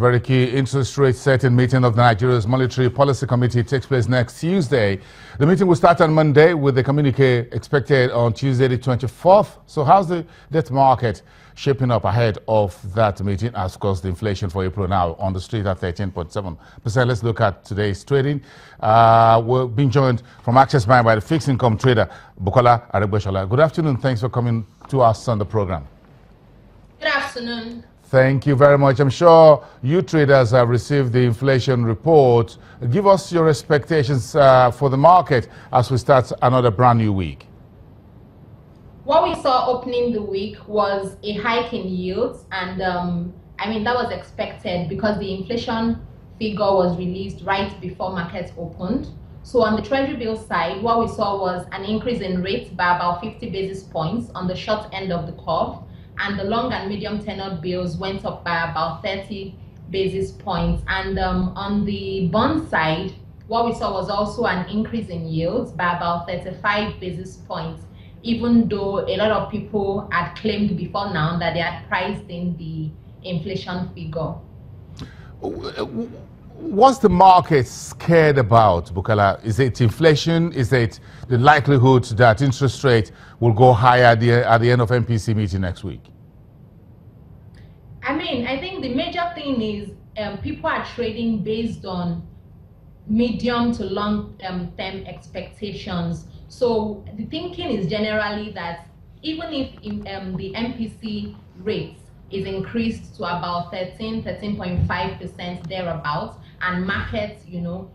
very key interest rate setting meeting of Nigeria's Monetary Policy Committee takes place next Tuesday. The meeting will start on Monday with the communique expected on Tuesday the 24th. So how's the debt market shaping up ahead of that meeting? As of course, the inflation for April now on the street at 13.7%. Let's look at today's trading. We're being joined from Access Bank by the fixed income trader, Bukola Aregbesola. Good afternoon. Thanks for coming to us on the program. Good afternoon. Thank you very much. I'm sure you traders have received the inflation report. Give us your expectations for the market as we start another brand new week. What we saw opening the week was a hike in yields, and that was expected because the inflation figure was released right before markets opened. So on the Treasury bill side, what we saw was an increase in rates by about 50 basis points on the short end of the curve, and the long and medium tenured bills went up by about 30 basis points. And on the bond side, what we saw was also an increase in yields by about 35 basis points, even though a lot of people had claimed before now that they had priced in the inflation figure. What's the market scared about, Bukola? Is it inflation? Is it the likelihood that interest rate will go higher at the end of MPC meeting next week? I think the major thing is people are trading based on medium to long term expectations. So the thinking is generally that even if the MPC rate is increased to about 13.5% thereabouts, and markets,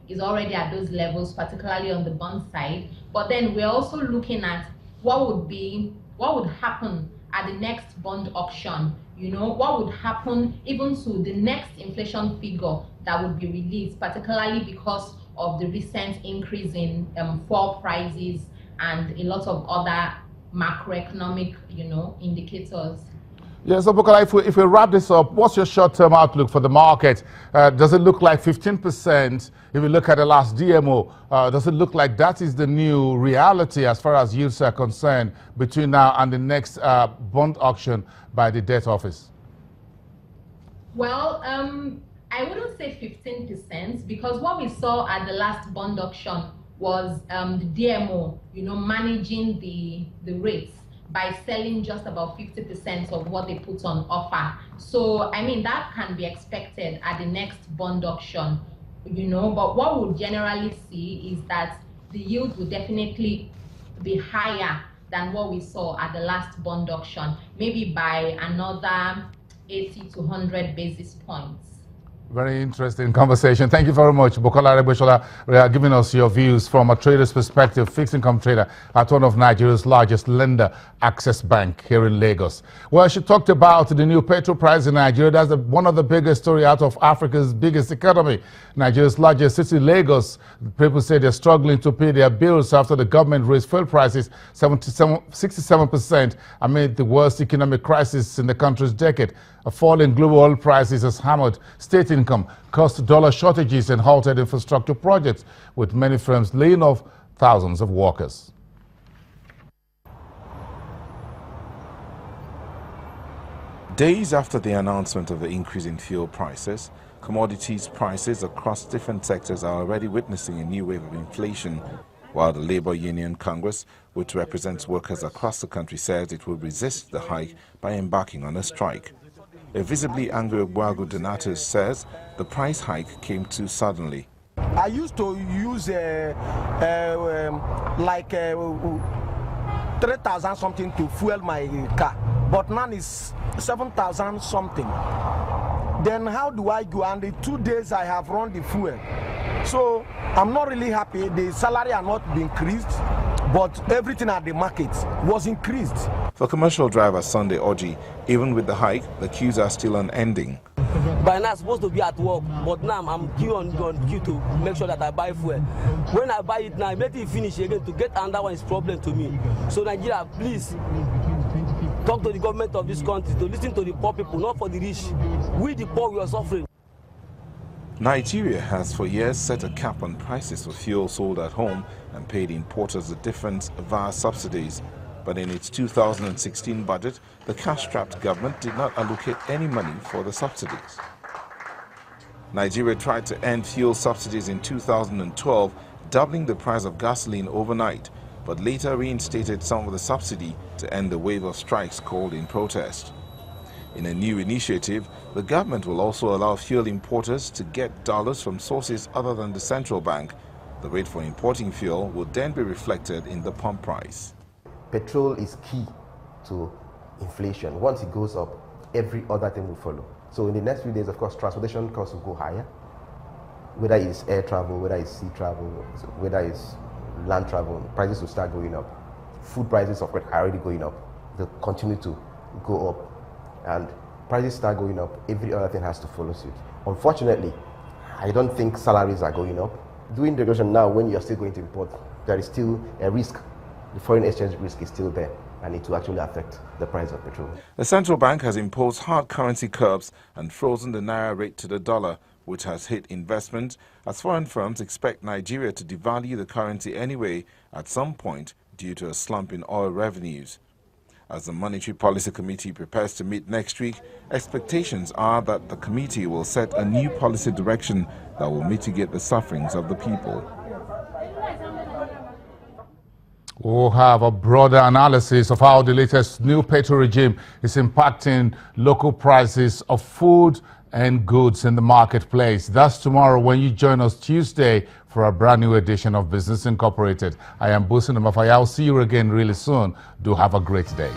is already at those levels, particularly on the bond side. But then we're also looking at what would happen at the next bond auction. What would happen even to the next inflation figure that would be released, particularly because of the recent increase in fuel prices and a lot of other macroeconomic, indicators. Yeah, so Bukola, if we wrap this up, what's your short-term outlook for the market? Does it look like 15%? If you look at the last DMO, does it look like that is the new reality as far as yields are concerned between now and the next bond auction by the debt office? Well, I wouldn't say 15% because what we saw at the last bond auction was the DMO, managing the rates by selling just about 50% of what they put on offer. So, that can be expected at the next bond auction, but what we'll generally see is that the yield will definitely be higher than what we saw at the last bond auction, maybe by another 80 to 100 basis points. Very interesting conversation. Thank you very much, Bukola Aregbesola, giving us your views from a trader's perspective, fixed income trader at one of Nigeria's largest lender, Access Bank, here in Lagos. Well, she talked about the new petrol price in Nigeria. That's one of the biggest story out of Africa's biggest economy. Nigeria's largest city, Lagos. People say they're struggling to pay their bills after the government raised fuel prices 67% amid the worst economic crisis in the country's decade. A fall in global oil prices has hammered state income, caused dollar shortages and halted infrastructure projects, with many firms laying off thousands of workers. Days after the announcement of the increase in fuel prices, commodities prices across different sectors are already witnessing a new wave of inflation, while the Labour Union Congress, which represents workers across the country, says it will resist the hike by embarking on a strike. A visibly angry Ogbuagu Donatus says the price hike came too suddenly. I used to use 3,000 something to fuel my car, but now it's 7,000 something. Then how do I go? And the 2 days I have run the fuel. So I'm not really happy. The salary are not being increased, but everything at the market was increased. For commercial driver Sunday Oji, even with the hike, the queues are still unending. By now I'm supposed to be at work, but now I'm queue on queue to make sure that I buy fuel. When I buy it now, I make it finish again to get another one is problem to me. So Nigeria, please talk to the government of this country to listen to the poor people, not for the rich. We the poor, we are suffering. Nigeria has for years set a cap on prices for fuel sold at home and paid importers the difference via subsidies. But in its 2016 budget, the cash-strapped government did not allocate any money for the subsidies. Nigeria tried to end fuel subsidies in 2012, doubling the price of gasoline overnight, but later reinstated some of the subsidy to end the wave of strikes called in protest. In a new initiative, the government will also allow fuel importers to get dollars from sources other than the central bank. The rate for importing fuel will then be reflected in the pump price. Petrol is key to inflation. Once it goes up, every other thing will follow. So in the next few days, of course, transportation costs will go higher, whether it's air travel, whether it's sea travel, whether it's land travel, prices will start going up. Food prices, of course, are already going up. They'll continue to go up. And prices start going up, every other thing has to follow suit. Unfortunately, I don't think salaries are going up. Doing integration now, when you're still going to import, there is still a risk. The foreign exchange risk is still there, and it will actually affect the price of petrol. The central bank has imposed hard currency curbs and frozen the naira rate to the dollar, which has hit investment, as foreign firms expect Nigeria to devalue the currency anyway at some point due to a slump in oil revenues. As the Monetary Policy Committee prepares to meet next week, expectations are that the committee will set a new policy direction that will mitigate the sufferings of the people. We'll have a broader analysis of how the latest new petrol regime is impacting local prices of food and goods in the marketplace. That's tomorrow when you join us Tuesday for a brand new edition of Business Incorporated. I am Busin Mafaya. I'll see you again really soon. Do have a great day.